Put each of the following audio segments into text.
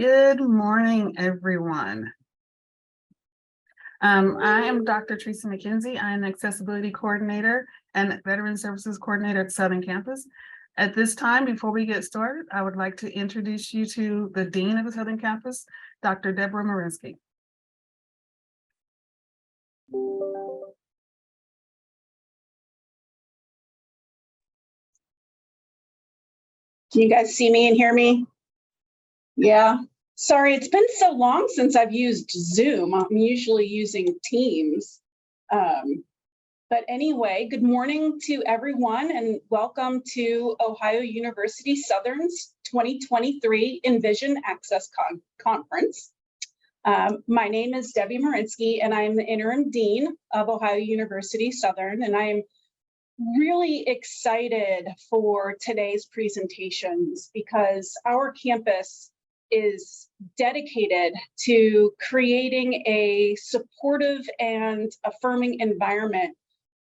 Good morning, everyone. I am Dr. Teresa McKenzie. I am the Accessibility Coordinator and Veteran Services Coordinator at Southern Campus. At this time, before we get started, I would like to introduce you to the Dean of the Southern Campus, Dr. Deborah Marinsky. Can you guys see me and hear me? Yeah. Sorry, it's been so long since I've used Zoom. I'm usually using Teams. But anyway, good morning to everyone and welcome to Ohio University Southern's 2023 Envision Access Conference. My name is Debbie Marinsky and I'm the interim dean of Ohio University Southern, and I am really excited for today's presentations because our campus is dedicated to creating a supportive and affirming environment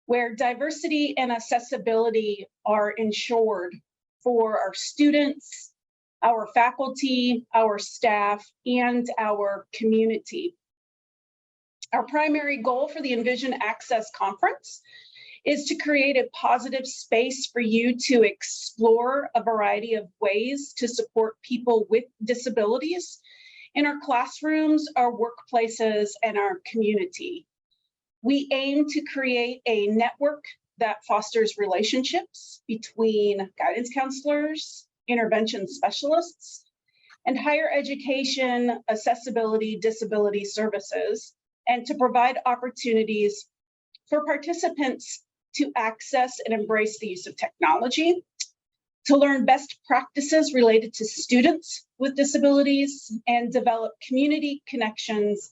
where diversity and accessibility are ensured for our students, our faculty, our staff, and our community. Our primary goal for the Envision Access Conference is to create a positive space for you to explore a variety of ways to support people with disabilities in our classrooms, our workplaces, and our community. We aim to create a network that fosters relationships between guidance counselors, intervention specialists, and higher education, accessibility, disability services, and to provide opportunities for participants to access and embrace the use of technology, to learn best practices related to students with disabilities, and develop community connections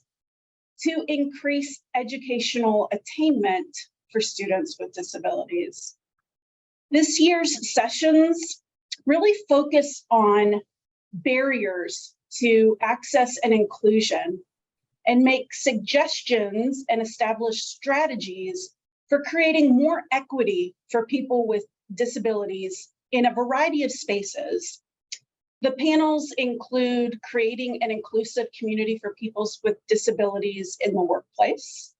to increase educational attainment for students with disabilities. This year's sessions really focus on barriers to access and inclusion and make suggestions and establish strategies for creating more equity for people with disabilities in a variety of spaces. The panels include creating an inclusive community for people with disabilities in the workplace,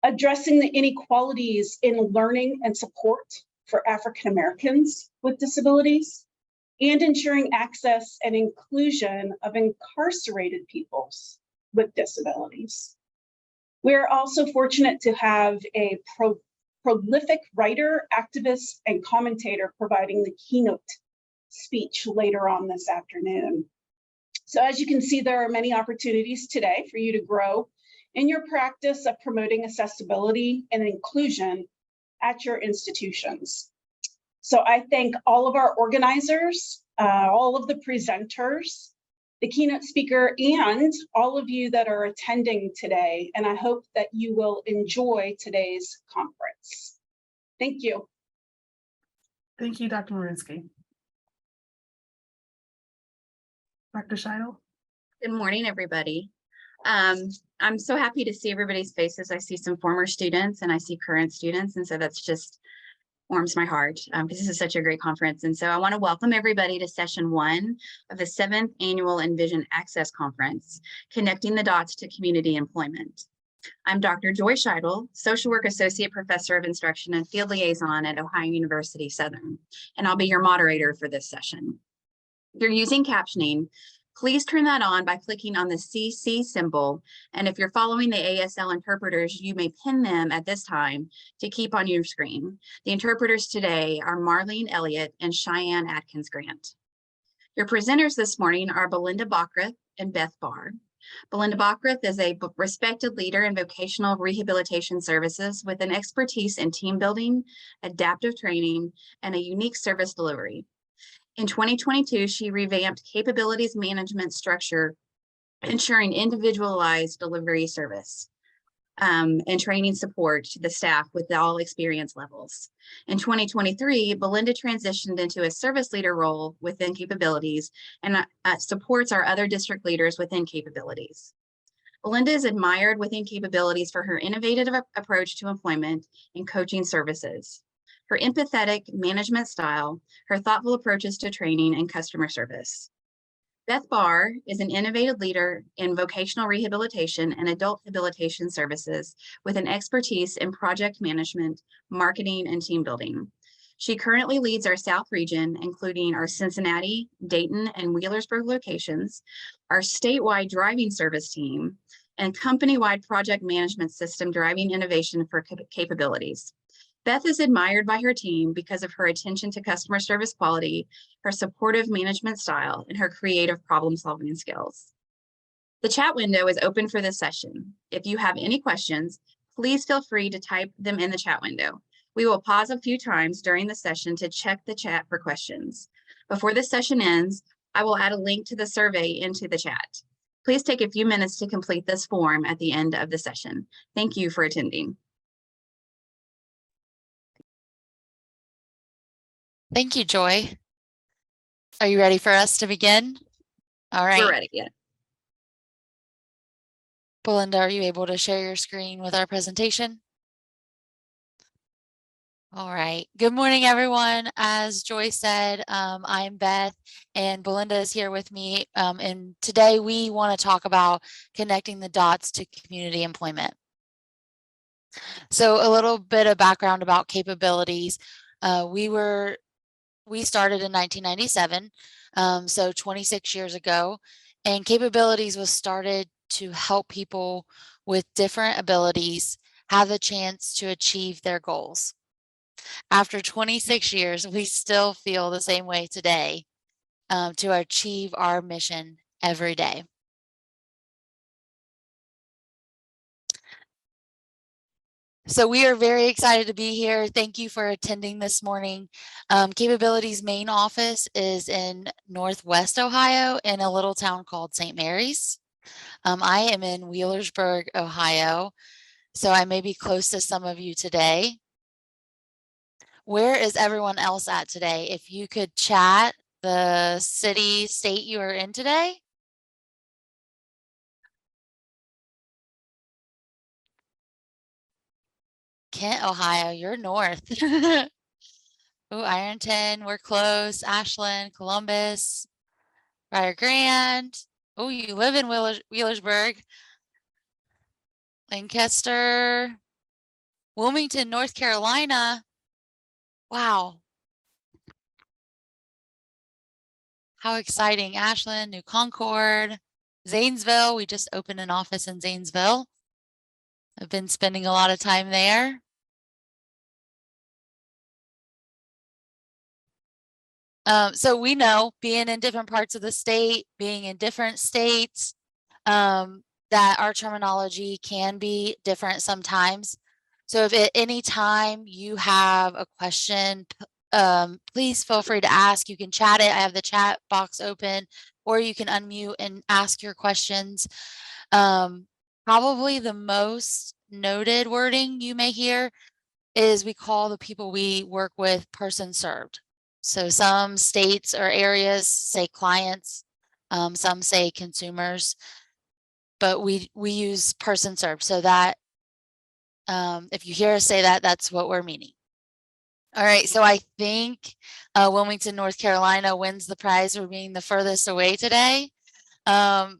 addressing the inequalities in learning and support for African Americans with disabilities, and ensuring access and inclusion of incarcerated peoples with disabilities. We're also fortunate to have a prolific writer, activist, and commentator providing the keynote speech later on this afternoon. So as you can see, there are many opportunities today for you to grow in your practice of promoting accessibility and inclusion at your institutions. So I thank all of our organizers, all of the presenters, the keynote speaker, and all of you that are attending today. And I hope that you will enjoy today's conference. Thank you. Thank you, Dr. Marinsky. Dr. Scheidel. Good morning, everybody. I'm so happy to see everybody's faces. I see some former students and I see current students. And so that's just warms my heart because this is such a great conference. And so I want to welcome everybody to session 1 of the 7th annual Envision Access Conference, Connecting the Dots to Community Employment. I'm Dr. Joy Scheidel, Social Work Associate Professor of Instruction and Field Liaison at Ohio University Southern, and I'll be your moderator for this session. If you're using captioning, please turn that on by clicking on the CC symbol. And if you're following the ASL interpreters, you may pin them at this time to keep on your screen. The interpreters today are Marlene Elliott and Cheyenne Atkins Grant. Your presenters this morning are Belinda Bockrath and Beth Barr. Belinda Bockrath is a respected leader in vocational rehabilitation services with an expertise in team building, adaptive training, and a unique service delivery. In 2022, she revamped capabilities management structure, ensuring individualized delivery service and training support to the staff with all experience levels. In 2023, Belinda transitioned into a service leader role within capabilities and supports our other district leaders within capabilities. Belinda is admired within capabilities for her innovative approach to employment and coaching services, her empathetic management style, her thoughtful approaches to training and customer service. Beth Barr is an innovative leader in vocational rehabilitation and adult rehabilitation services with an expertise in project management, marketing, and team building. She currently leads our South region, including our Cincinnati, Dayton, and Wheelersburg locations, our statewide driving service team, and company-wide project management system driving innovation for capabilities. Beth is admired by her team because of her attention to customer service quality, her supportive management style, and her creative problem-solving skills. The chat window is open for this session. If you have any questions, please feel free to type them in the chat window. We will pause a few times during the session to check the chat for questions. Before the session ends, I will add a link to the survey into the chat. Please take a few minutes to complete this form at the end of the session. Thank you for attending. Thank you, Joy. Are you ready for us to begin? All right. We're ready. Yeah. Belinda, are you able to share your screen with our presentation? All right. Good morning, everyone. As Joy said, I'm Beth, and Belinda is here with me. And today we want to talk about connecting the dots to community employment. So a little bit of background about capabilities. We started in 1997, so 26 years ago, and Capabilities was started to help people with different abilities have the chance to achieve their goals. After 26 years, we still feel the same way today to achieve our mission every day. So we are very excited to be here. Thank you for attending this morning. Capabilities main office is in Northwest Ohio in a little town called St. Mary's. I am in Wheelersburg, Ohio, so I may be close to some of you today. Where is everyone else at today? If you could chat the city, state you are in today. Kent, Ohio, you're north. Oh, Ironton, we're close. Ashland, Columbus, Rio Grande. Oh, you live in Wheelersburg. Lancaster, Wilmington, North Carolina. Wow. How exciting. Ashland, New Concord, Zanesville. We just opened an office in Zanesville. I've been spending a lot of time there. So we know being in different parts of the state, being in different states, that our terminology can be different sometimes. So if at any time you have a question, please feel free to ask. You can chat it. I have the chat box open, or you can unmute and ask your questions. Probably the most noted wording you may hear is we call the people we work with person served. So some states or areas say clients, some say consumers, but we use person served. So that if you hear us say that, that's what we're meaning. All right, so I think Wilmington, North Carolina wins the prize for being the furthest away today. Well,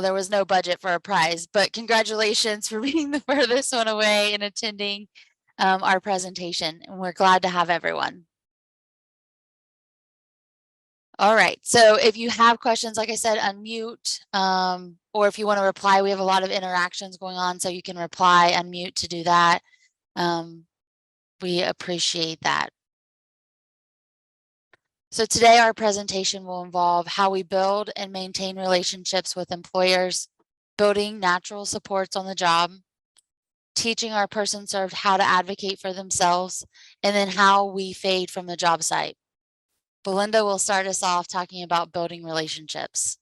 there was no budget for a prize, but congratulations for being the furthest one away and attending our presentation. And we're glad to have everyone. All right, so if you have questions, like I said, unmute, or if you want to reply, we have a lot of interactions going on, so you can reply, unmute to do that. We appreciate that. So today our presentation will involve how we build and maintain relationships with employers, building natural supports on the job, teaching our person served how to advocate for themselves, and then how we fade from the job site. Belinda will start us off talking about building relationships.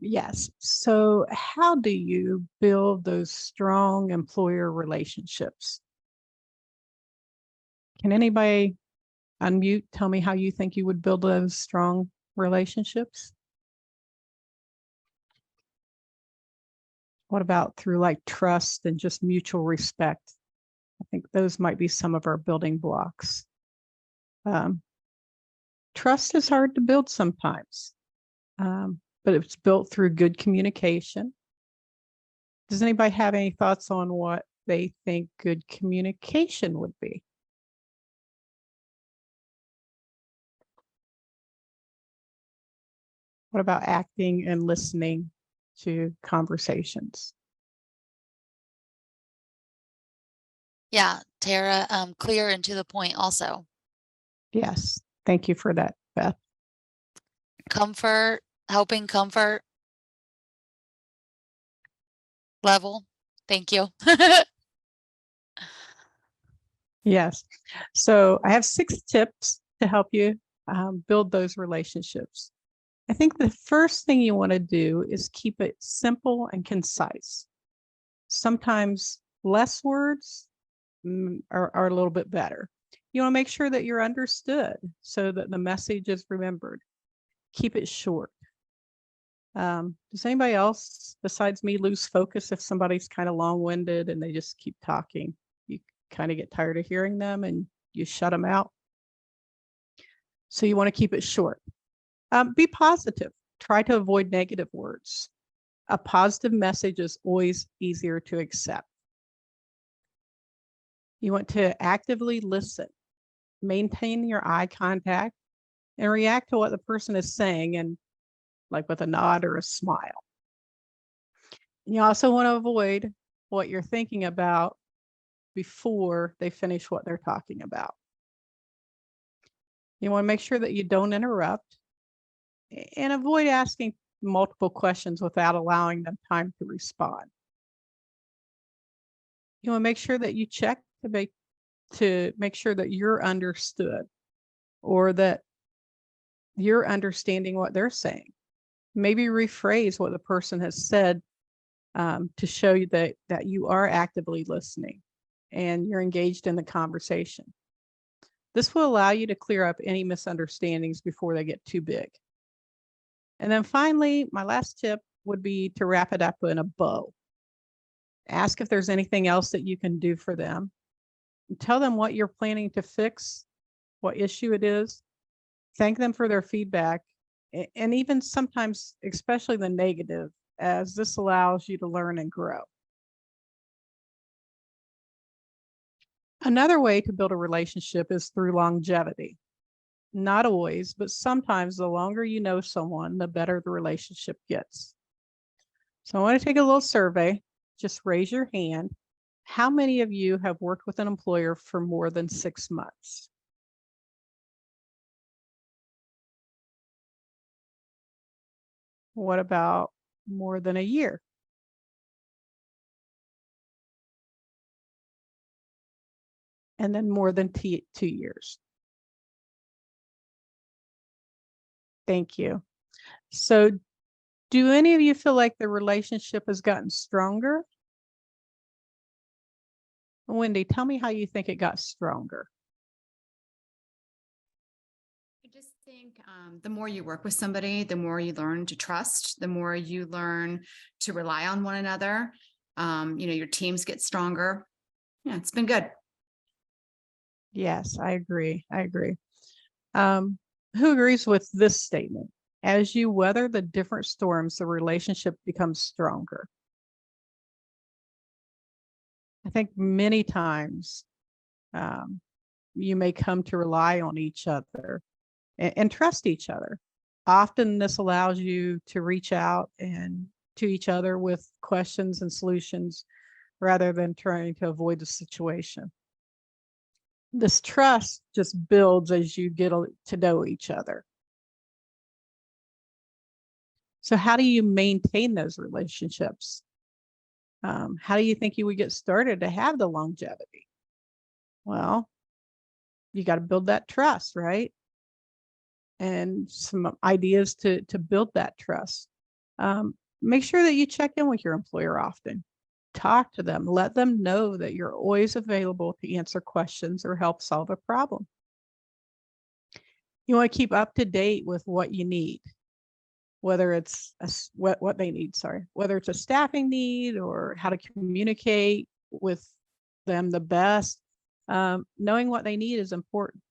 Yes. So how do you build those strong employer relationships? Can anybody unmute, tell me how you think you would build those strong relationships? What about through like trust and just mutual respect? I think those might be some of our building blocks. Trust is hard to build sometimes, but it's built through good communication. Does anybody have any thoughts on what they think good communication would be? What about acting and listening to conversations? Yeah, Tara, clear and to the point also. Yes, thank you for that, Beth. Comfort, helping comfort level. Thank you. Yes. So I have 6 tips to help you build those relationships. I think the first thing you want to do is keep it simple and concise. Sometimes less words are a little bit better. You want to make sure that you're understood so that the message is remembered. Keep it short. Does anybody else besides me lose focus if somebody's kind of long-winded and they just keep talking? You kind of get tired of hearing them and you shut them out. So you want to keep it short. Be positive. Try to avoid negative words. A positive message is always easier to accept. You want to actively listen. Maintain your eye contact and react to what the person is saying, and like with a nod or a smile. You also want to avoid what you're thinking about before they finish what they're talking about. You want to make sure that you don't interrupt and avoid asking multiple questions without allowing them time to respond. You want to make sure that you check to make sure that you're understood or that you're understanding what they're saying. Maybe rephrase what the person has said to show you that you are actively listening and you're engaged in the conversation. This will allow you to clear up any misunderstandings before they get too big. And then finally, my last tip would be to wrap it up in a bow. Ask if there's anything else that you can do for them. Tell them what you're planning to fix, what issue it is. Thank them for their feedback, and even sometimes, especially the negative, as this allows you to learn and grow. Another way to build a relationship is through longevity. Not always, but sometimes the longer you know someone, the better the relationship gets. So I want to take a little survey. Just raise your hand. How many of you have worked with an employer for more than 6 months? What about more than a year? And then more than 2 years. Thank you. So do any of you feel like the relationship has gotten stronger? Wendy, tell me how you think it got stronger. I just think the more you work with somebody, the more you learn to trust, the more you learn to rely on one another. Your teams get stronger. Yeah, it's been good. Yes, I agree. I agree. Who agrees with this statement? As you weather the different storms, the relationship becomes stronger. I think many times you may come to rely on each other and trust each other. Often this allows you to reach out and to each other with questions and solutions rather than trying to avoid the situation. This trust just builds as you get to know each other. So how do you maintain those relationships? How do you think you would get started to have the longevity? Well, you got to build that trust, right? And some ideas to build that trust. Make sure that you check in with your employer often. Talk to them. Let them know that you're always available to answer questions or help solve a problem. You want to keep up to date with what you need, whether it's what they need, whether it's a staffing need or how to communicate with them the best. Knowing what they need is important.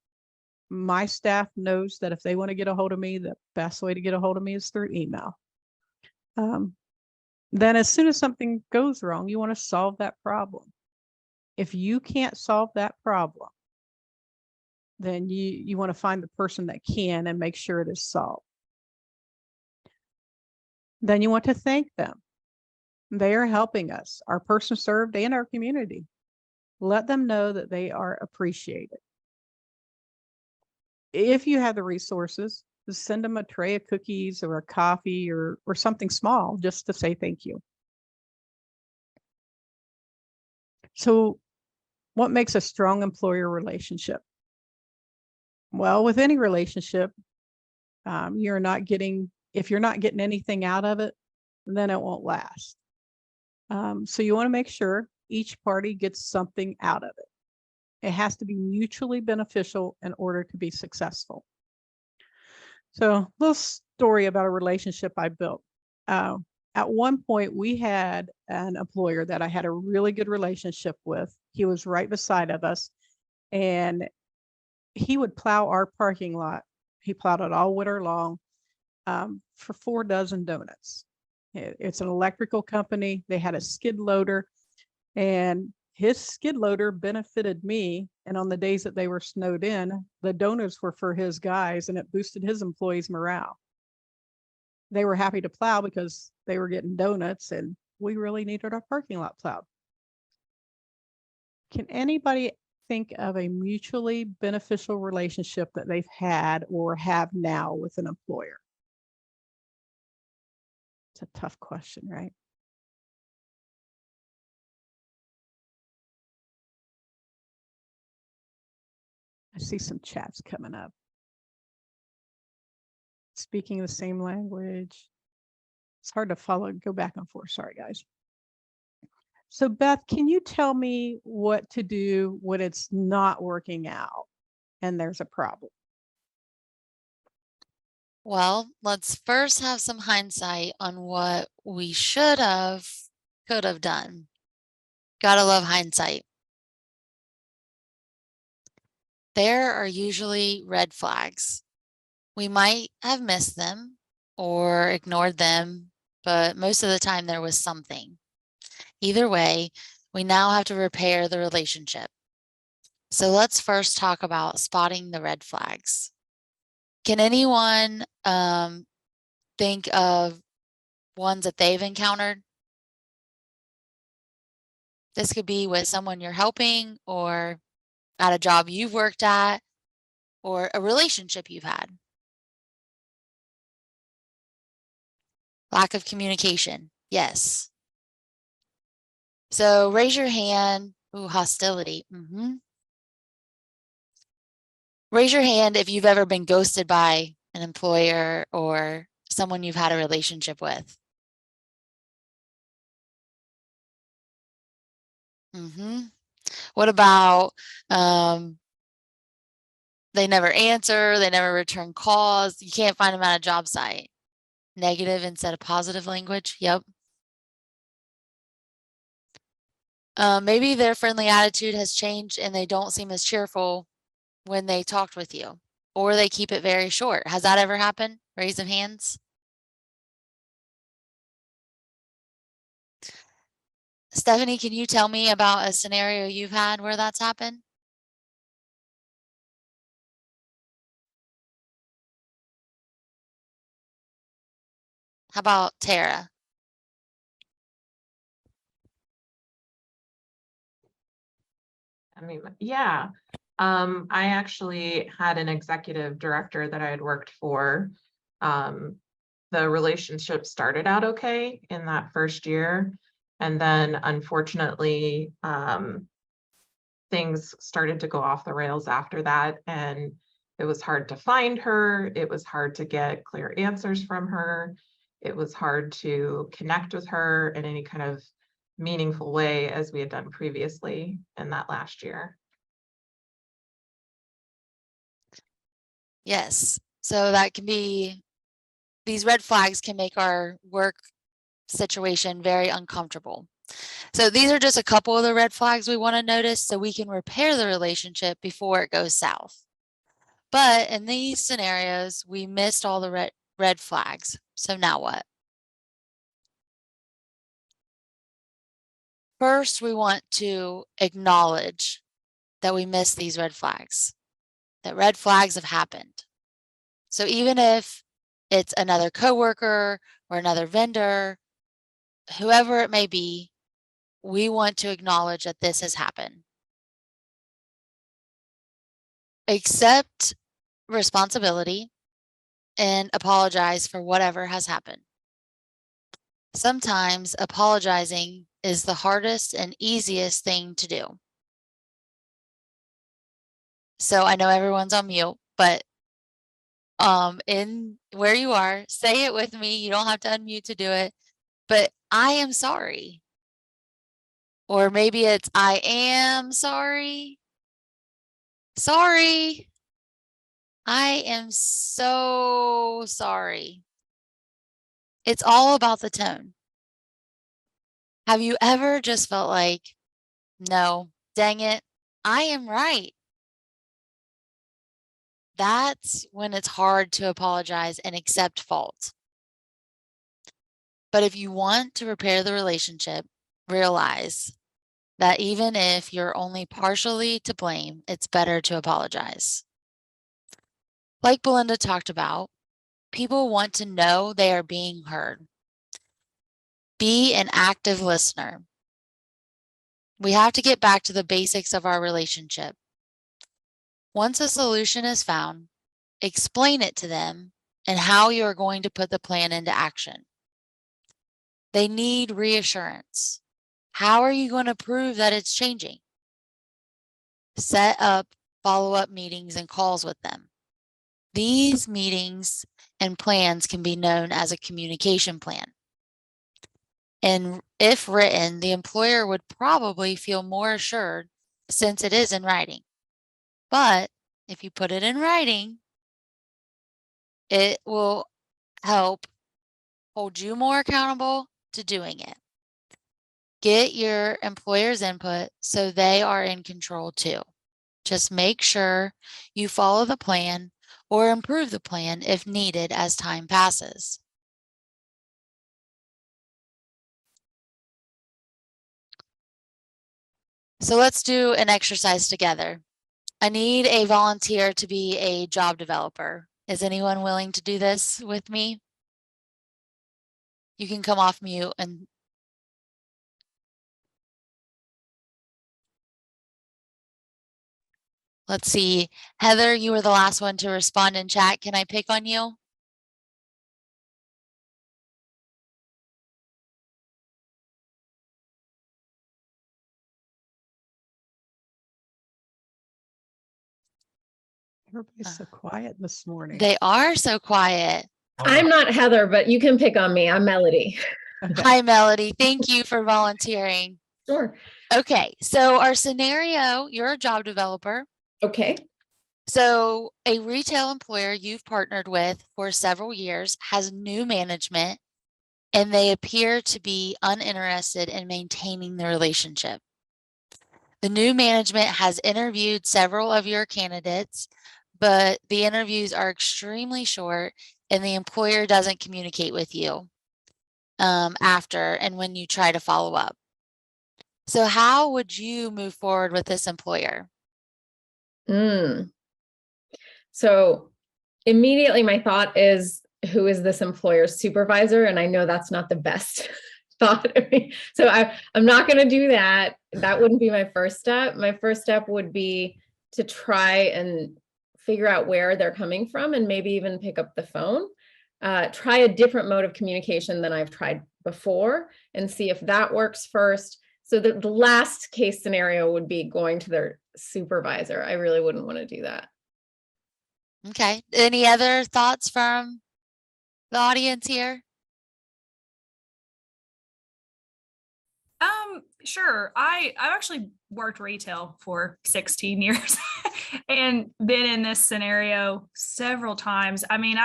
My staff knows that if they want to get a hold of me, the best way to get a hold of me is through email. Then as soon as something goes wrong, you want to solve that problem. If you can't solve that problem, then you want to find the person that can and make sure it is solved. Then you want to thank them. They are helping us, our person served and our community. Let them know that they are appreciated. If you have the resources, just send them a tray of cookies or a coffee or something small just to say thank you. So what makes a strong employer relationship? Well, with any relationship, if you're not getting anything out of it, then it won't last. So you want to make sure each party gets something out of it. It has to be mutually beneficial in order to be successful. So a little story about a relationship I built. At one point, we had an employer that I had a really good relationship with. He was right beside of us, and he would plow our parking lot. He plowed it all winter long for 4 dozen donuts. It's an electrical company. They had a skid loader, and his skid loader benefited me. And on the days that they were snowed in, the donuts were for his guys, and it boosted his employees' morale. They were happy to plow because they were getting donuts, and we really needed our parking lot plowed. Can anybody think of a mutually beneficial relationship that they've had or have now with an employer? It's a tough question, right? I see some chats coming up. Speaking the same language. It's hard to follow, go back and forth. Sorry, guys. So Beth, can you tell me what to do when it's not working out and there's a problem? Well, let's first have some hindsight on what we should have, could have done. Gotta love hindsight. There are usually red flags. We might have missed them or ignored them, but most of the time there was something. Either way, we now have to repair the relationship. So let's first talk about spotting the red flags. Can anyone think of ones that they've encountered? This could be with someone you're helping, or at a job you've worked at, or a relationship you've had. Lack of communication. Yes. So raise your hand. Ooh, hostility. Raise your hand if you've ever been ghosted by an employer or someone you've had a relationship with. What about they never answer, they never return calls, you can't find them at a job site? Negative instead of positive language. Yep. Maybe their friendly attitude has changed and they don't seem as cheerful when they talked with you, or they keep it very short. Has that ever happened? Raise of hands. Stephanie, can you tell me about a scenario you've had where that's happened? How about Tara? I mean, yeah. I actually had an executive director that I had worked for. The relationship started out okay in that first year. And then unfortunately, things started to go off the rails after that. And it was hard to find her. It was hard to get clear answers from her. It was hard to connect with her in any kind of meaningful way as we had done previously in that last year. Yes. So that can be, these red flags can make our work situation very uncomfortable. So these are just a couple of the red flags we want to notice so we can repair the relationship before it goes south. But in these scenarios, we missed all the red flags. So now what? First, we want to acknowledge that we missed these red flags, that red flags have happened. So even if it's another coworker or another vendor, whoever it may be, we want to acknowledge that this has happened. Accept responsibility and apologize for whatever has happened. Sometimes apologizing is the hardest and easiest thing to do. So I know everyone's on mute, but in where you are, say it with me. You don't have to unmute to do it, but I am sorry. Or maybe it's I am sorry. Sorry. I am so sorry. It's all about the tone. Have you ever just felt like, no, dang it, I am right? That's when it's hard to apologize and accept fault. But if you want to repair the relationship, realize that even if you're only partially to blame, it's better to apologize. Like Belinda talked about, people want to know they are being heard. Be an active listener. We have to get back to the basics of our relationship. Once a solution is found, explain it to them and how you are going to put the plan into action. They need reassurance. How are you going to prove that it's changing? Set up follow-up meetings and calls with them. These meetings and plans can be known as a communication plan. And if written, the employer would probably feel more assured since it is in writing. But if you put it in writing, it will help hold you more accountable to doing it. Get your employer's input so they are in control too. Just make sure you follow the plan or improve the plan if needed as time passes. So let's do an exercise together. I need a volunteer to be a job developer. Is anyone willing to do this with me? You can come off mute and let's see. Heather, you were the last one to respond in chat. Can I pick on you? Everybody's so quiet this morning. They are so quiet. I'm not Heather, but you can pick on me. I'm Melody. Okay. Hi, Melody. Thank you for volunteering. Sure. Okay, so our scenario, you're a job developer. Okay. So a retail employer you've partnered with for several years has new management and they appear to be uninterested in maintaining the relationship. The new management has interviewed several of your candidates, but the interviews are extremely short and the employer doesn't communicate with you after and when you try to follow up. So how would you move forward with this employer? So immediately my thought is, who is this employer's supervisor? And I know that's not the best thought of me. So I'm not going to do that. That wouldn't be my first step. My first step would be to try and figure out where they're coming from and maybe even pick up the phone. Try a different mode of communication than I've tried before and see if that works first. So the last case scenario would be going to their supervisor. I really wouldn't want to do that. Okay. Any other thoughts from the audience here? Sure. I've actually worked retail for 16 years and been in this scenario several times. I mean,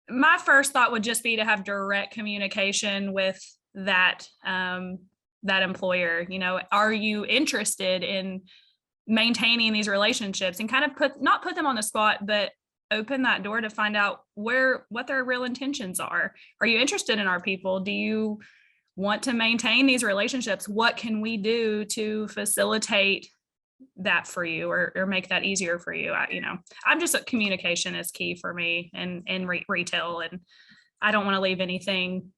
my first thought would just be to have direct communication with that employer. You know, are you interested in maintaining these relationships and kind of not put them on the spot, but open that door to find out what their real intentions are. Are you interested in our people? Do you want to maintain these relationships? What can we do to facilitate that for you or make that easier for you? I'm just communication is key for me in retail, and I don't want to leave anything,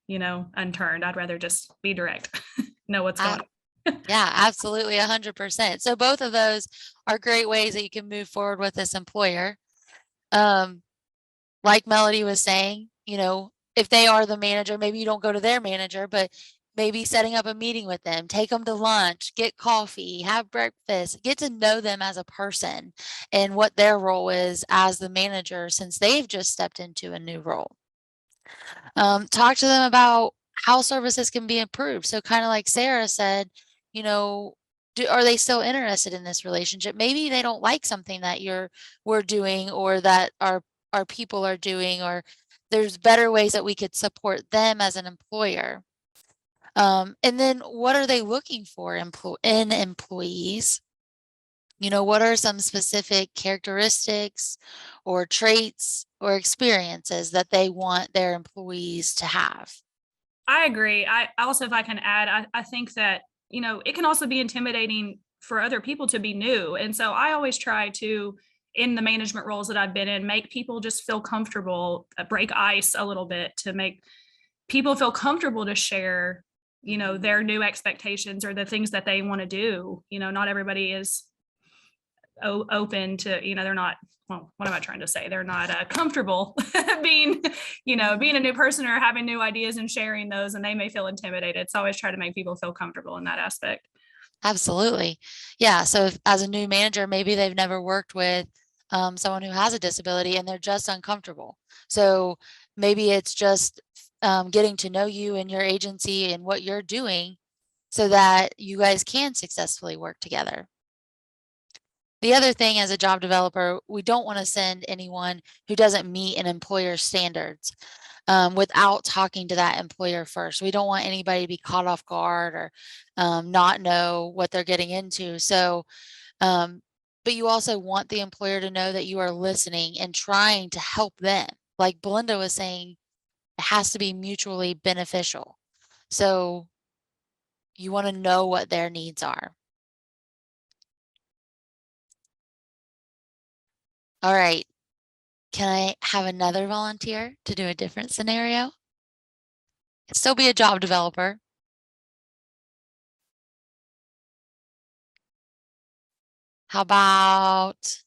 unturned. I'd rather just be direct, know what's going on. Yeah, absolutely. 100%. So both of those are great ways that you can move forward with this employer. Like Melody was saying, if they are the manager, maybe you don't go to their manager, but maybe setting up a meeting with them, take them to lunch, get coffee, have breakfast, get to know them as a person and what their role is as the manager since they've just stepped into a new role. Talk to them about how services can be improved. So kind of like Sarah said, are they still interested in this relationship? Maybe they don't like something that we're doing or that our people are doing, or there's better ways that we could support them as an employer. And then what are they looking for in employees? What are some specific characteristics or traits or experiences that they want their employees to have? I agree. I also, if I can add, I think that, it can also be intimidating for other people to be new. And so I always try to, in the management roles that I've been in, make people just feel comfortable, break ice a little bit to make people feel comfortable to share, their new expectations or the things that they want to do. Not everybody is open to, they're not, well, what am I trying to say? They're not comfortable being a new person or having new ideas and sharing those, and they may feel intimidated. So I always try to make people feel comfortable in that aspect. Absolutely. Yeah. So as a new manager, maybe they've never worked with someone who has a disability and they're just uncomfortable. So maybe it's just getting to know you and your agency and what you're doing so that you guys can successfully work together. The other thing as a job developer, we don't want to send anyone who doesn't meet an employer's standards without talking to that employer first. We don't want anybody to be caught off guard or not know what they're getting into. So, but you also want the employer to know that you are listening and trying to help them. Like Belinda was saying, it has to be mutually beneficial. So you want to know what their needs are. All right. Can I have another volunteer to do a different scenario? Still be a job developer. How about?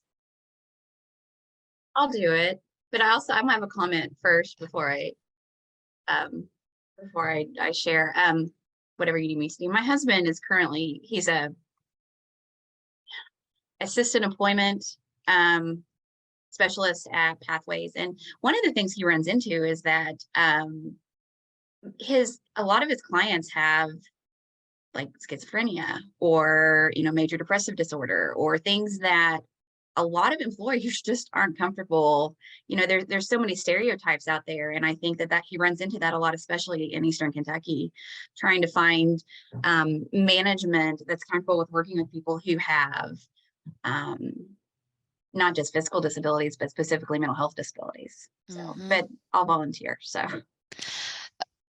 I'll do it, but I might have a comment first before I share whatever you need me to do. My husband is currently, he's a assistant employment specialist at Pathways, and one of the things he runs into is that a lot of his clients have like schizophrenia or major depressive disorder or things that a lot of employers just aren't comfortable. There's so many stereotypes out there, and I think that he runs into that a lot, especially in Eastern Kentucky, trying to find management that's comfortable with working with people who have not just physical disabilities, but specifically mental health disabilities. So, but I'll volunteer. So.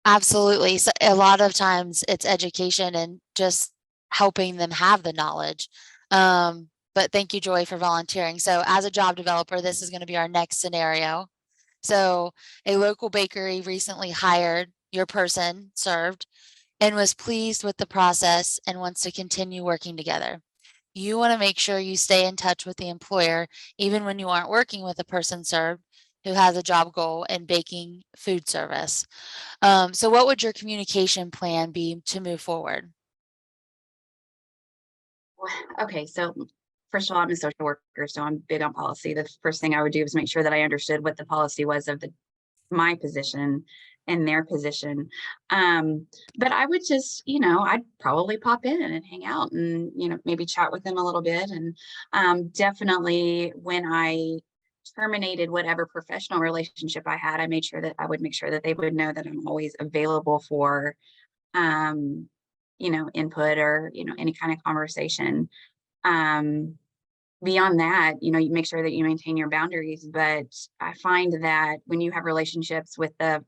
Absolutely. So a lot of times it's education and just helping them have the knowledge. But thank you, Joy, for volunteering. So as a job developer, this is going to be our next scenario. So a local bakery recently hired your person served and was pleased with the process and wants to continue working together. You want to make sure you stay in touch with the employer, even when you aren't working with a person served who has a job goal in baking food service. So what would your communication plan be to move forward? Okay, so first of all, I'm a social worker, so I'm big on policy. The first thing I would do is make sure that I understood what the policy was of my position and their position. But I would just, I'd probably pop in and hang out and, maybe chat with them a little bit. And definitely when I terminated whatever professional relationship I had, I would make sure that they would know that I'm always available for, input or, any kind of conversation. Beyond that, you know, you make sure that you maintain your boundaries. But I find that when you have relationships with the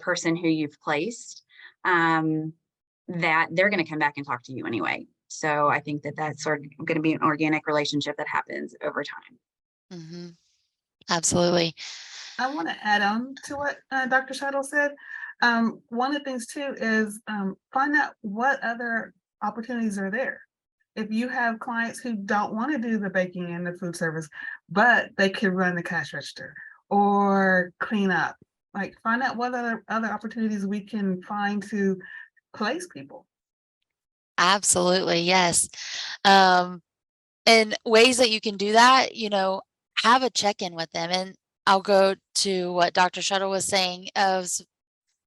person who you've placed, that they're going to come back and talk to you anyway. So I think that that's sort of going to be an organic relationship that happens over time. Mhm. Absolutely. I want to add on to what Dr. Shuttle said. One of the things too is find out what other opportunities are there. If you have clients who don't want to do the baking and the food service, but they could run the cash register or clean up, like find out what other opportunities we can find to place people. Absolutely. Yes. And ways that you can do that, you know, have a check-in with them. And I'll go to what Dr. Shuttle was saying of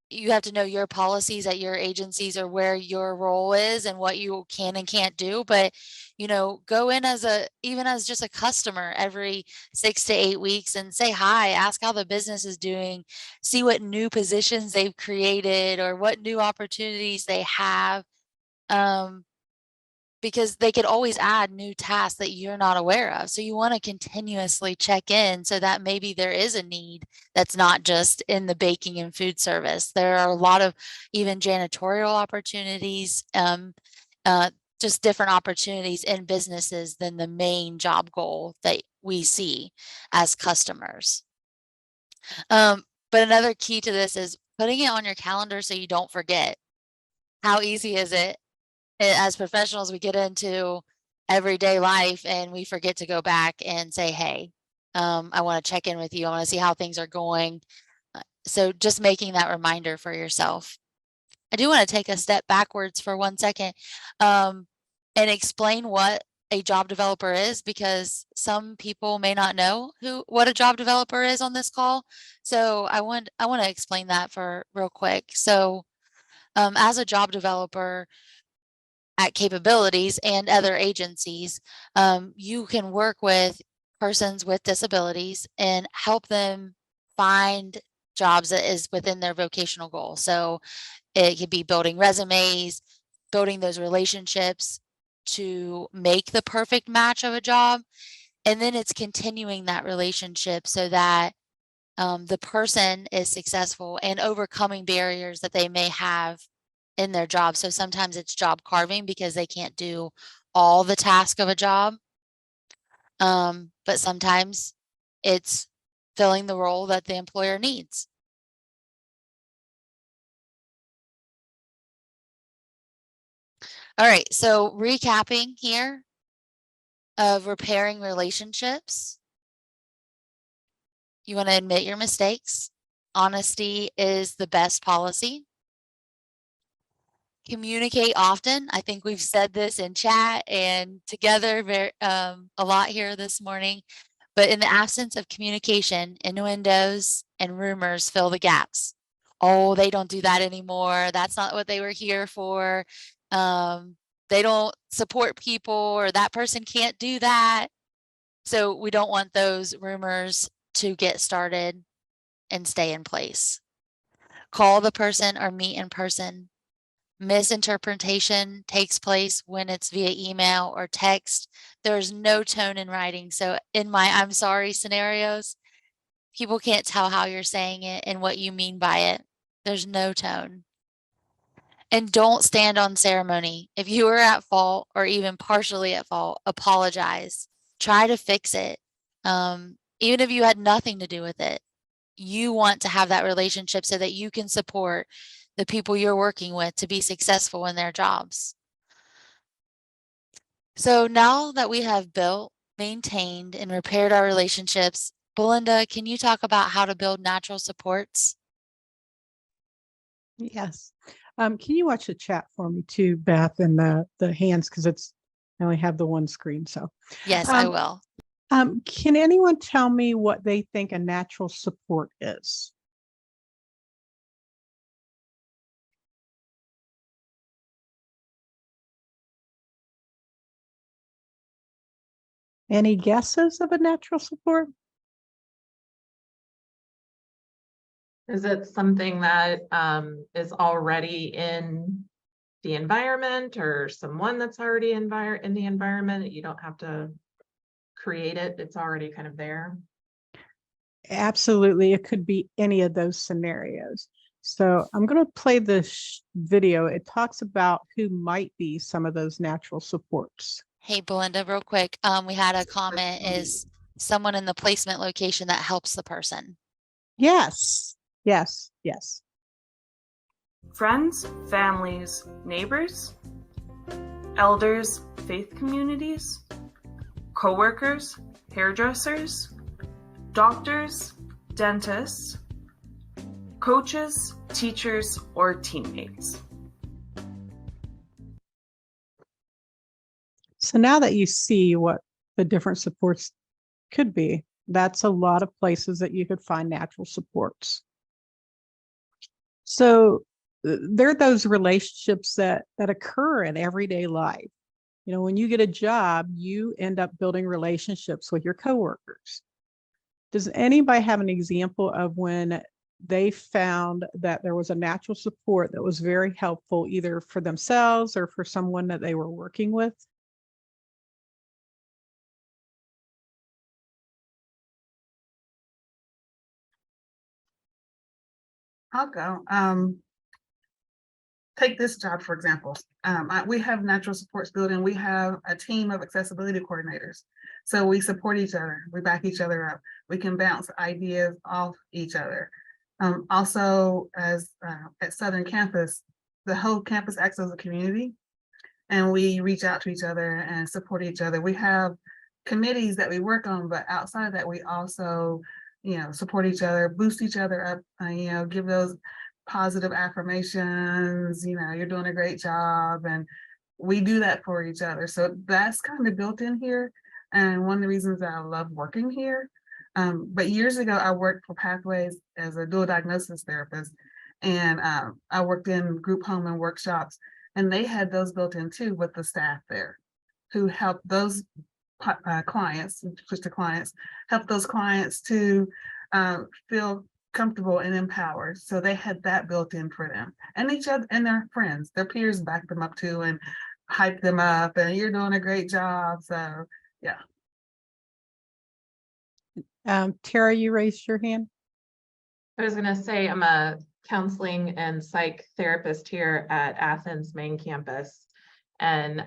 you have to know your policies at your agencies or where your role is and what you can and can't do. But, you know, go in as even as just a customer every 6 to 8 weeks and say hi, ask how the business is doing, see what new positions they've created or what new opportunities they have. Because they could always add new tasks that you're not aware of. So you want to continuously check in so that maybe there is a need that's not just in the baking and food service. There are a lot of even janitorial opportunities, just different opportunities in businesses than the main job goal that we see as customers. But another key to this is putting it on your calendar so you don't forget. How easy is it? As professionals, we get into everyday life and we forget to go back and say, hey, I want to check in with you. I want to see how things are going. So just making that reminder for yourself. I do want to take a step backwards for 1 second and explain what a job developer is, because some people may not know what a job developer is on this call. So I want to explain that for real quick. So as a job developer, at Capabilities and other agencies, you can work with persons with disabilities and help them find jobs that is within their vocational goal. So it could be building resumes, building those relationships to make the perfect match of a job. And then it's continuing that relationship so that the person is successful and overcoming barriers that they may have in their job. So sometimes it's job carving because they can't do all the task of a job. But sometimes it's filling the role that the employer needs. All right, so recapping here of repairing relationships. You want to admit your mistakes. Honesty is the best policy. Communicate often. I think we've said this in chat and together a lot here this morning, but in the absence of communication, innuendos and rumors fill the gaps. Oh, they don't do that anymore. That's not what they were here for. They don't support people, or that person can't do that. So we don't want those rumors to get started and stay in place. Call the person or meet in person. Misinterpretation takes place when it's via email or text. There's no tone in writing. So in my I'm sorry scenarios, people can't tell how you're saying it and what you mean by it. There's no tone. And don't stand on ceremony. If you are at fault or even partially at fault, apologize. Try to fix it. Even if you had nothing to do with it, you want to have that relationship so that you can support the people you're working with to be successful in their jobs. So now that we have built, maintained, and repaired our relationships, Belinda, can you talk about how to build natural supports? Yes. Can you watch the chat for me too, Beth, and the hands, because I only have the one screen. So Yes, I will. Can anyone tell me what they think a natural support is? Any guesses of a natural support? Is it something that is already in the environment or someone that's already in the environment. You don't have to create it. It's already kind of there. Absolutely. It could be any of those scenarios. So I'm going to play this video. It talks about who might be some of those natural supports. Hey, Belinda, real quick. We had a comment, is someone in the placement location that helps the person. Yes, yes, yes. Friends, families, neighbors, elders, faith communities, coworkers, hairdressers, doctors, dentists, coaches, teachers, or teammates. So now that you see what the different supports could be, that's a lot of places that you could find natural supports. So there are those relationships that occur in everyday life. You know, when you get a job, you end up building relationships with your coworkers. Does anybody have an example of when they found that there was a natural support that was very helpful either for themselves or for someone that they were working with? I'll go. Take this job, for example. We have natural supports building. We have a team of accessibility coordinators. So we support each other. We back each other up. We can bounce ideas off each other. Also, as at Southern Campus, the whole campus acts as a community, and we reach out to each other and support each other. We have committees that we work on, but outside of that, we also, support each other, boost each other up, give those positive affirmations, you're doing a great job. And we do that for each other. So that's kind of built in here. And one of the reasons that I love working here. But years ago, I worked for Pathways as a dual diagnosis therapist. And I worked in group home and workshops, and they had those built in too with the staff there who helped those clients, help those clients to feel comfortable and empowered. So they had that built in for them, and each other and their friends, their peers back them up too and hype them up, and you're doing a great job. So yeah. Tara, you raised your hand. I was going to say I'm a counseling and psych therapist here at Athens main campus. And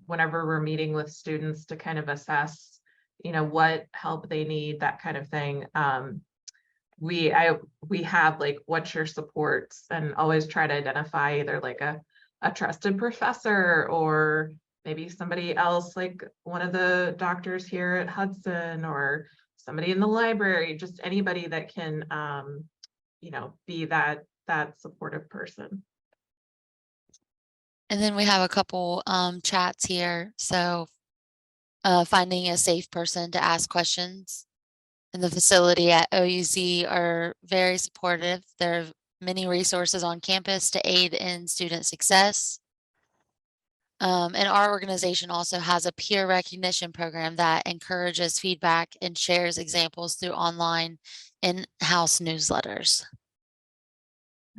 whenever we're meeting with students to kind of assess, what help they need, that kind of thing, we have like, what's your supports, and always try to identify either like a trusted professor or maybe somebody else, like one of the doctors here at Hudson or somebody in the library, just anybody that can, be that supportive person. And then we have a couple chats here. So finding a safe person to ask questions. And the facility at OUC are very supportive. There are many resources on campus to aid in student success. And our organization also has a peer recognition program that encourages feedback and shares examples through online in-house newsletters.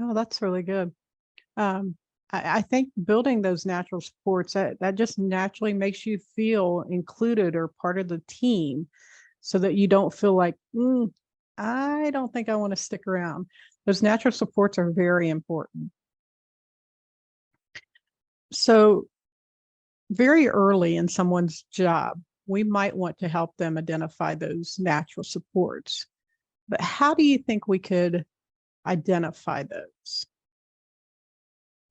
Oh, that's really good. I think building those natural supports, that just naturally makes you feel included or part of the team, so that you don't feel like, I don't think I want to stick around. Those natural supports are very important. So very early in someone's job, we might want to help them identify those natural supports. But how do you think we could identify those?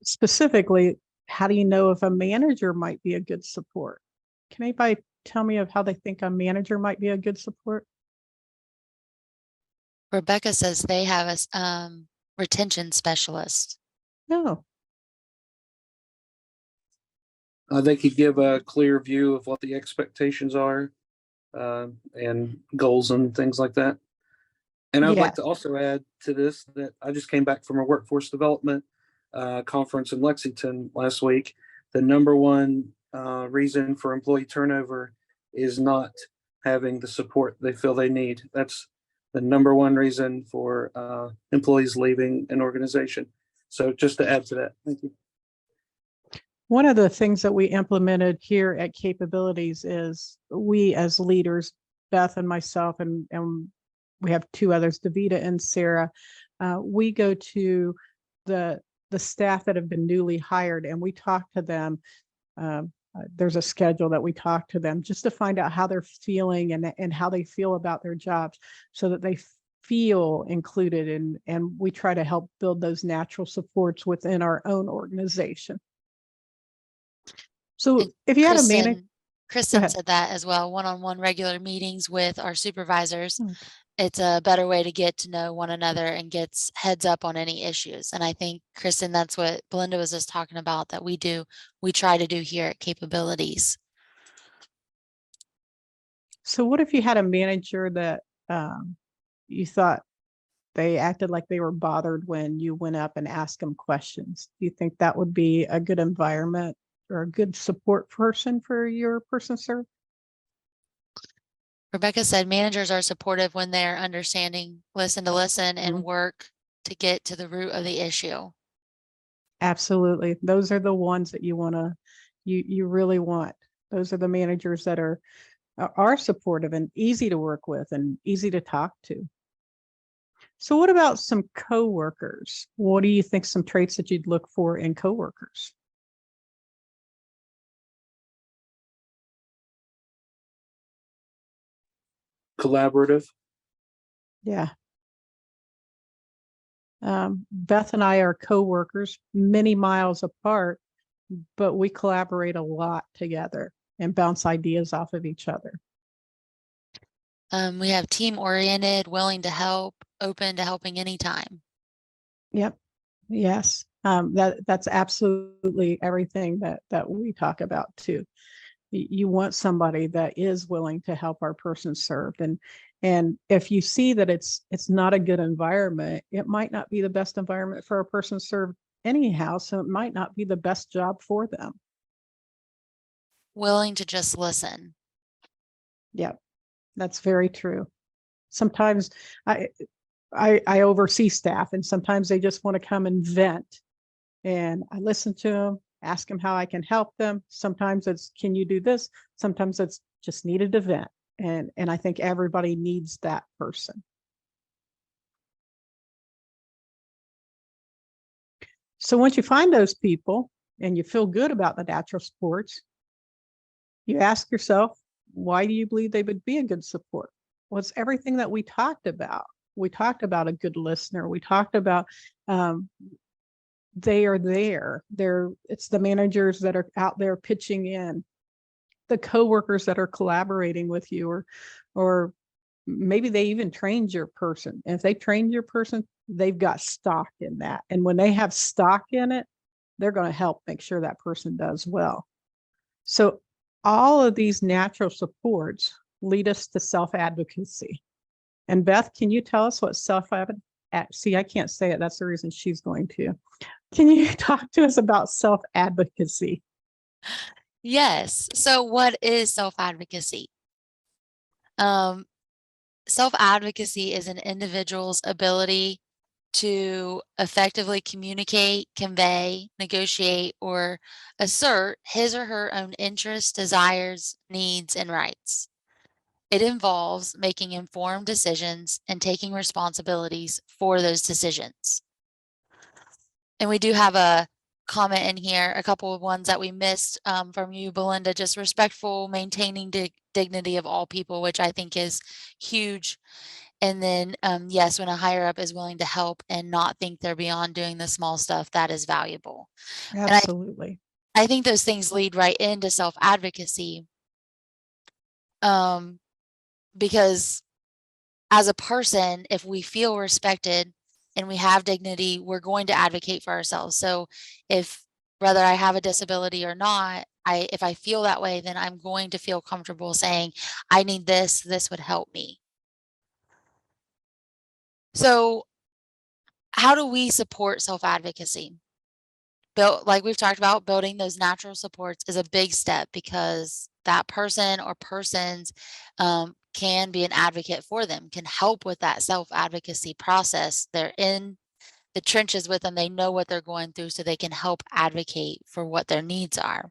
Specifically, how do you know if a manager might be a good support? Can anybody tell me of how they think a manager might be a good support? Rebecca says they have a retention specialist. No. They could give a clear view of what the expectations are and goals and things like that. And I would like to also add to this that I just came back from a workforce development conference in Lexington last week. The number one reason for employee turnover is not having the support they feel they need. That's the number one reason for employees leaving an organization. So just to add to that, thank you. One of the things that we implemented here at Capabilities is we as leaders, Beth and myself, and we have two others, Davita and Sarah, we go to the staff that have been newly hired and we talk to them. There's a schedule that we talk to them just to find out how they're feeling and how they feel about their jobs so that they feel included, and we try to help build those natural supports within our own organization. So And if you had a manager, Kristen ahead. said that as well, one-on-one regular meetings with our supervisors. Hmm. It's a better way to get to know one another and gets heads up on any issues. And I think, Kristen, that's what Belinda was just talking about, that we try to do here at Capabilities. So what if you had a manager that you thought they acted like they were bothered when you went up and asked them questions? Do you think that would be a good environment or a good support person for your person served? Rebecca said managers are supportive when they're understanding, listen to listen, and Mhm. work to get to the root of the issue. Absolutely. Those are the ones that you really want. Those are the managers that are supportive and easy to work with and easy to talk to. So what about some coworkers? What do you think some traits that you'd look for in coworkers? Collaborative. Yeah. Beth and I are coworkers, many miles apart, but we collaborate a lot together and bounce ideas off of each other. We have team oriented, willing to help, open to helping anytime. Yep. Yes. That's absolutely everything that we talk about too. You want somebody that is willing to help our person served, and if you see that it's not a good environment, it might not be the best environment for a person served anyhow, so it might not be the best job for them. Willing to just listen. Yep, that's very true. Sometimes I oversee staff, and sometimes they just want to come and vent, and I listen to them, ask them how I can help them. Sometimes it's, can you do this? Sometimes it's just needed to vent. And I think everybody needs that person. So once you find those people and you feel good about the natural supports, you ask yourself, why do you believe they would be a good support? Well, it's everything that we talked about. We talked about a good listener. We talked about they are there. It's the managers that are out there pitching in, the coworkers that are collaborating with you, or maybe they even trained your person. And if they trained your person, they've got stock in that. And when they have stock in it, they're going to help make sure that person does well. So all of these natural supports lead us to self-advocacy. And Beth, can you tell us what self-advocacy? See, I can't say it. That's the reason she's going to. Can you talk to us about self-advocacy? Yes. So what is self-advocacy? Self-advocacy is an individual's ability to effectively communicate, convey, negotiate, or assert his or her own interests, desires, needs, and rights. It involves making informed decisions and taking responsibilities for those decisions. And we do have a comment in here, a couple of ones that we missed from you, Belinda, just respectful, maintaining dignity of all people, which I think is huge. And then, yes, when a higher up is willing to help and not think they're beyond doing the small stuff, that is valuable. Absolutely. I think those things lead right into self-advocacy. Because as a person, if we feel respected and we have dignity, we're going to advocate for ourselves. So if whether I have a disability or not, if I feel that way, then I'm going to feel comfortable saying, I need this, this would help me. So how do we support self-advocacy? Like we've talked about, building those natural supports is a big step because that person or persons can be an advocate for them, can help with that self-advocacy process. They're in the trenches with them. They know what they're going through so they can help advocate for what their needs are.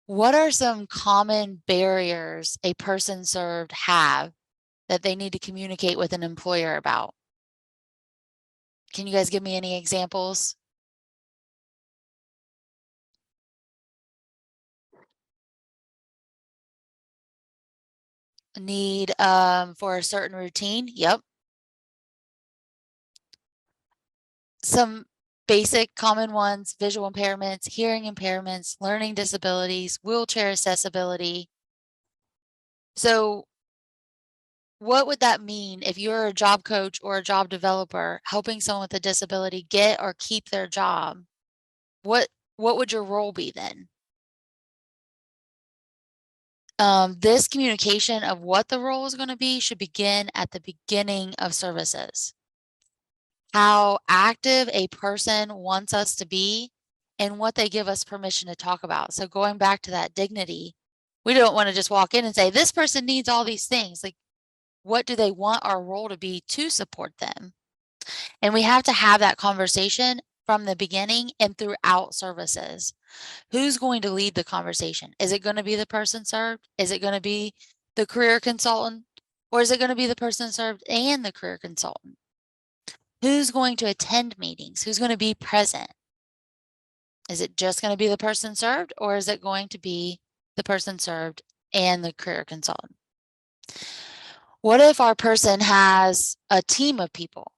What are some common barriers a person served have that they need to communicate with an employer about? Can you guys give me any examples? Need for a certain routine? Yep. Some basic common ones: visual impairments, hearing impairments, learning disabilities, wheelchair accessibility. So what would that mean if you're a job coach or a job developer helping someone with a disability get or keep their job? What would your role be then? This communication of what the role is going to be should begin at the beginning of services. How active a person wants us to be and what they give us permission to talk about. So going back to that dignity, we don't want to just walk in and say, this person needs all these things. Like, what do they want our role to be to support them? And we have to have that conversation from the beginning and throughout services. Who's going to lead the conversation? Is it going to be the person served? Is it going to be the career consultant? Or is it going to be the person served and the career consultant? Who's going to attend meetings? Who's going to be present? Is it just going to be the person served, or is it going to be the person served and the career consultant? What if our person has a team of people?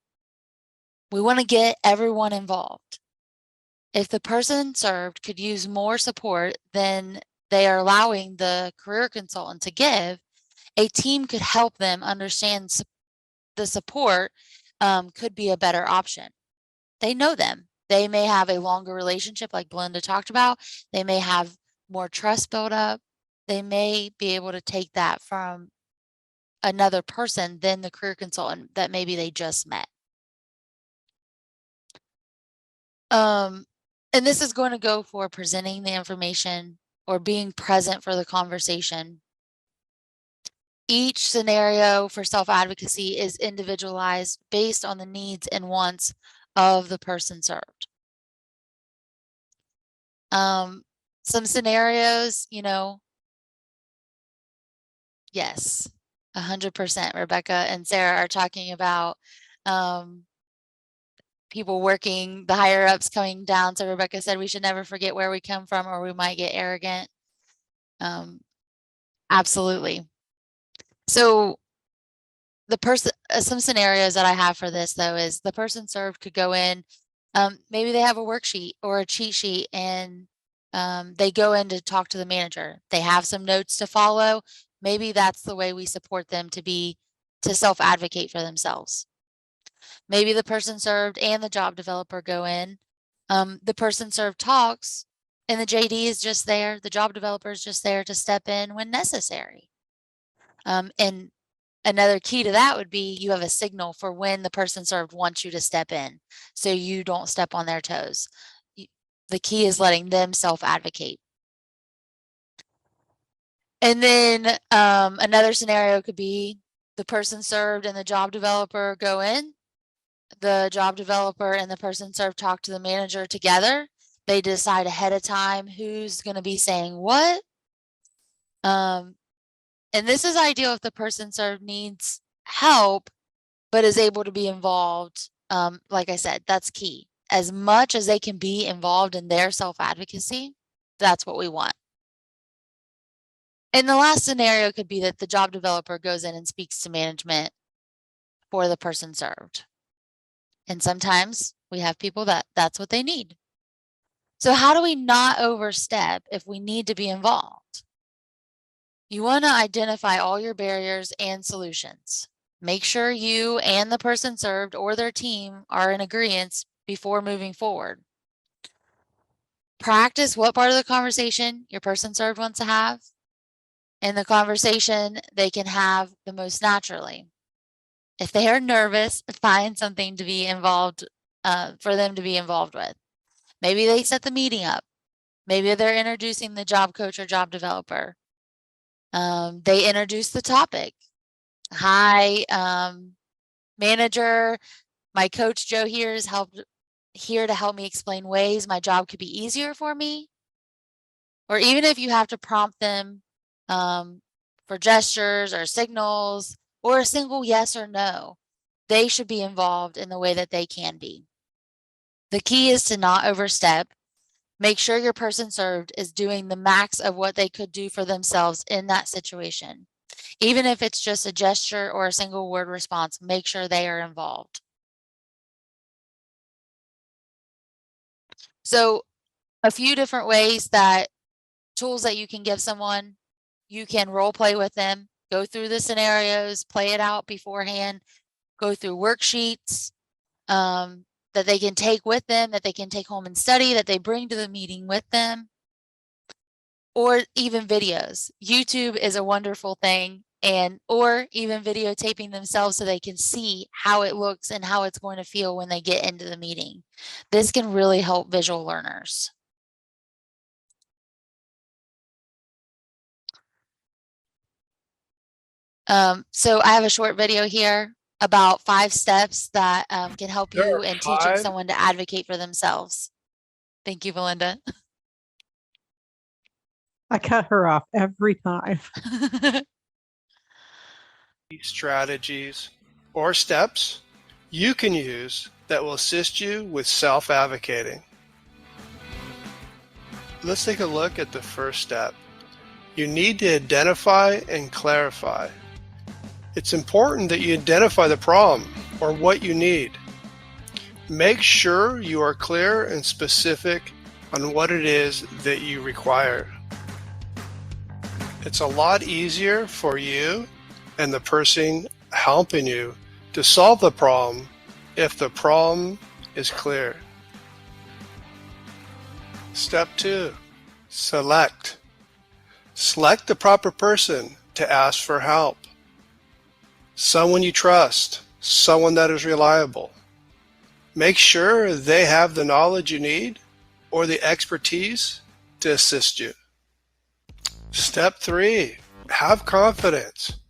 We want to get everyone involved. If the person served could use more support than they are allowing the career consultant to give, a team could help them understand the support could be a better option. They know them. They may have a longer relationship like Belinda talked about. They may have more trust built up. They may be able to take that from another person than the career consultant that maybe they just met. And this is going to go for presenting the information or being present for the conversation. Each scenario for self-advocacy is individualized based on the needs and wants of the person served. Some scenarios, yes, 100%. Rebecca and Sarah are talking about people working, the higher ups coming down. So Rebecca said we should never forget where we come from or we might get arrogant. Absolutely. So the person, some scenarios that I have for this though is the person served could go in, maybe they have a worksheet or a cheat sheet and they go in to talk to the manager. They have some notes to follow. Maybe that's the way we support them to self-advocate for themselves. Maybe the person served and the job developer go in. The person served talks and the JD is just there. The job developer is just there to step in when necessary. And another key to that would be you have a signal for when the person served wants you to step in so you don't step on their toes. The key is letting them self-advocate. And then another scenario could be the person served and the job developer go in. The job developer and the person served talk to the manager together. They decide ahead of time who's going to be saying what. And this is ideal if the person served needs help, but is able to be involved. Like I said, that's key. As much as they can be involved in their self-advocacy, that's what we want. And the last scenario could be that the job developer goes in and speaks to management for the person served. And sometimes we have people that's what they need. So how do we not overstep if we need to be involved? You want to identify all your barriers and solutions. Make sure you and the person served or their team are in agreement before moving forward. Practice what part of the conversation your person served wants to have and the conversation they can have the most naturally. If they are nervous, find something to be involved, for them to be involved with. Maybe they set the meeting up. Maybe they're introducing the job coach or job developer. They introduce the topic. Hi, manager, My coach Joe here is here to help me explain ways my job could be easier for me. Or even if you have to prompt them for gestures or signals or a single yes or no, they should be involved in the way that they can be. The key is to not overstep. Make sure your person served is doing the max of what they could do for themselves in that situation. Even if it's just a gesture or a single word response, make sure they are involved. So a few different ways tools that you can give someone. You can role play with them, go through the scenarios, play it out beforehand, go through worksheets that they can take with them, that they can take home and study, that they bring to the meeting with them, or even videos. YouTube is a wonderful thing, or even videotaping themselves so they can see how it looks and how it's going to feel when they get into the meeting. This can really help visual learners. So I have a short video here about 5 steps that can help you in teaching someone to advocate for themselves. Thank you, Belinda. I cut her off every time. Strategies or steps you can use that will assist you with self-advocating. Let's take a look at the first step. You need to identify and clarify. It's important that you identify the problem or what you need. Make sure you are clear and specific on what it is that you require. It's a lot easier for you and the person helping you to solve the problem if the problem is clear. Step 2, select. Select the proper person to ask for help. Someone you trust, someone that is reliable. Make sure they have the knowledge you need or the expertise to assist you. Step 3, have confidence.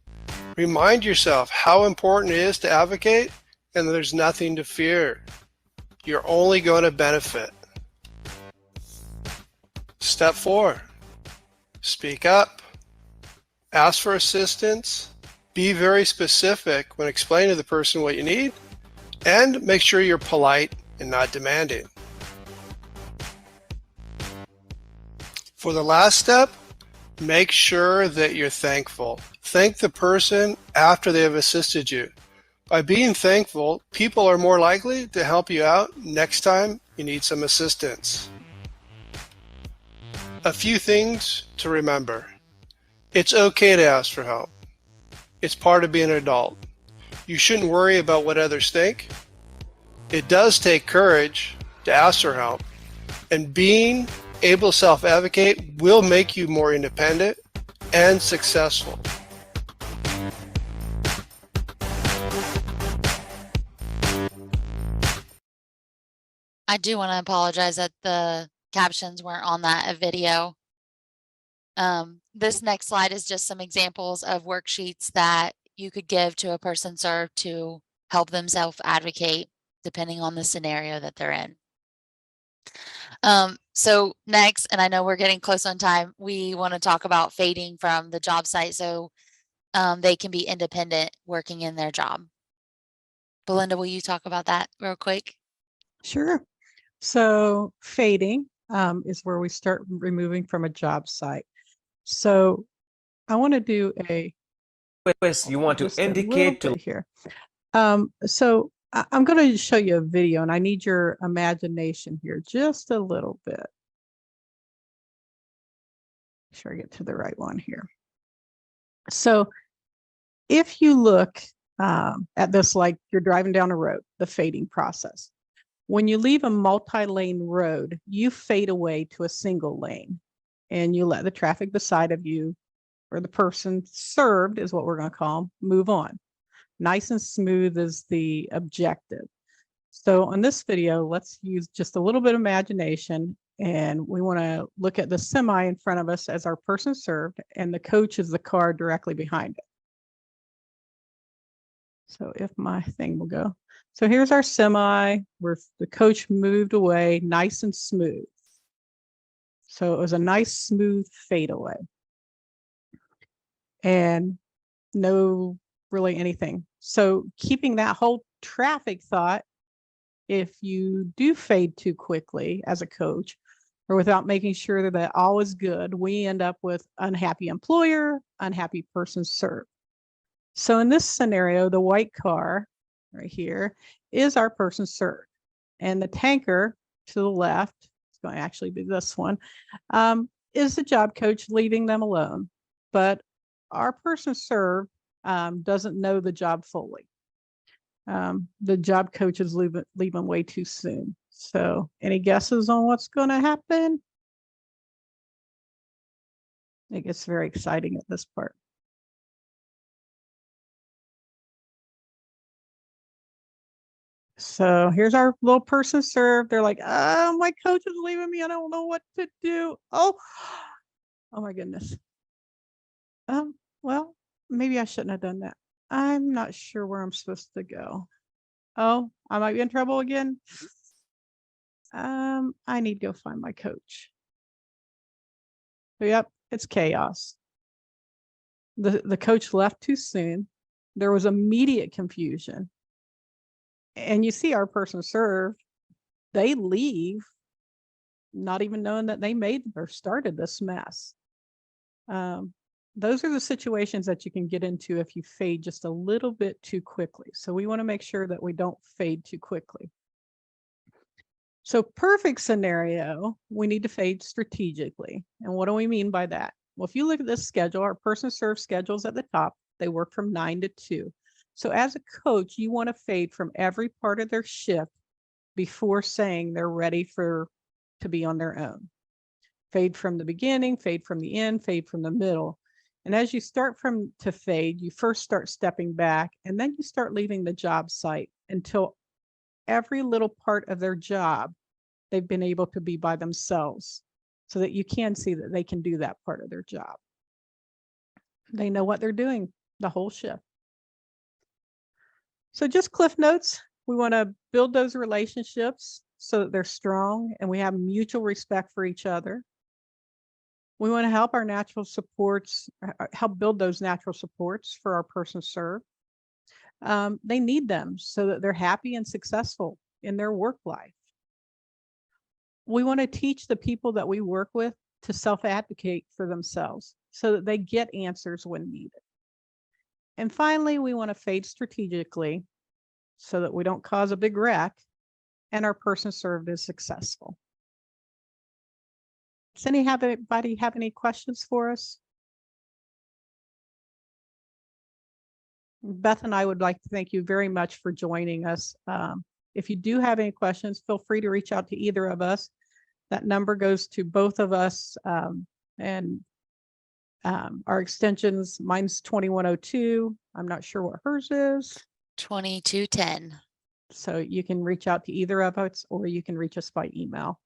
Remind yourself how important it is to advocate and that there's nothing to fear. You're only going to benefit. Step 4, speak up. Ask for assistance. Be very specific when explaining to the person what you need, and make sure you're polite and not demanding. For the last step, make sure that you're thankful. Thank the person after they have assisted you. By being thankful, people are more likely to help you out next time you need some assistance. A few things to remember. It's okay to ask for help. It's part of being an adult. You shouldn't worry about what others think. It does take courage to ask for help, and being able to self-advocate will make you more independent and successful. I do want to apologize that the captions weren't on that video. This next slide is just some examples of worksheets that you could give to a person served to help them self-advocate depending on the scenario that they're in. So next, and I know we're getting close on time, we want to talk about fading from the job site so they can be independent working in their job. Belinda, will you talk about that real quick? Sure. So fading is where we start removing from a job site. So I want to do you want to just a indicate little to bit here. So I'm going to show you a video, and I need your imagination here just a little bit. Make sure I get to the right one here. So if you look at this like you're driving down a road, the fading process. When you leave a multi-lane road, you fade away to a single lane, and you let the traffic beside of you, or the person served is what we're going to call them, move on. Nice and smooth is the objective. So on this video, let's use just a little bit of imagination, and we want to look at the semi in front of us as our person served, and the coach is the car directly behind it. So if my thing will go. So here's our semi where the coach moved away nice and smooth. So it was a nice smooth fadeaway. And no really anything. So keeping that whole traffic thought, if you do fade too quickly as a coach or without making sure that all is good, we end up with unhappy employer, unhappy person served. So in this scenario, the white car right here is our person served. And the tanker to the left, it's going to actually be this one, is the job coach leaving them alone. But our person served doesn't know the job fully. The job coach is leaving way too soon. So any guesses on what's going to happen? It gets very exciting at this part. So here's our little person served. They're like, oh, my coach is leaving me. I don't know what to do. Oh my goodness. Well, maybe I shouldn't have done that. I'm not sure where I'm supposed to go. Oh, I might be in trouble again. I need to go find my coach. Yep, it's chaos. The coach left too soon. There was immediate confusion. And you see our person served, they leave, not even knowing that they made or started this mess. Those are the situations that you can get into if you fade just a little bit too quickly. So we want to make sure that we don't fade too quickly. So perfect scenario, we need to fade strategically. And what do we mean by that? Well, if you look at this schedule, our person served schedules at the top, they work from 9 to 2. So as a coach, you want to fade from every part of their shift before saying they're ready to be on their own. Fade from the beginning, fade from the end, fade from the middle. And as you start to fade, you first start stepping back and then you start leaving the job site until every little part of their job, they've been able to be by themselves so that you can see that they can do that part of their job. They know what they're doing the whole shift. So just cliff notes, we want to build those relationships so that they're strong and we have mutual respect for each other. We want to help our natural supports, help build those natural supports for our person served. They need them so that they're happy and successful in their work life. We want to teach the people that we work with to self-advocate for themselves so that they get answers when needed. And finally, we want to fade strategically so that we don't cause a big wreck and our person served is successful. Does anybody have any questions for us? Beth and I would like to thank you very much for joining us. If you do have any questions, feel free to reach out to either of us. That number goes to both of us, and our extensions, mine's 2102. I'm not sure what hers is. 2210. So you can reach out to either of us or you can reach us by email.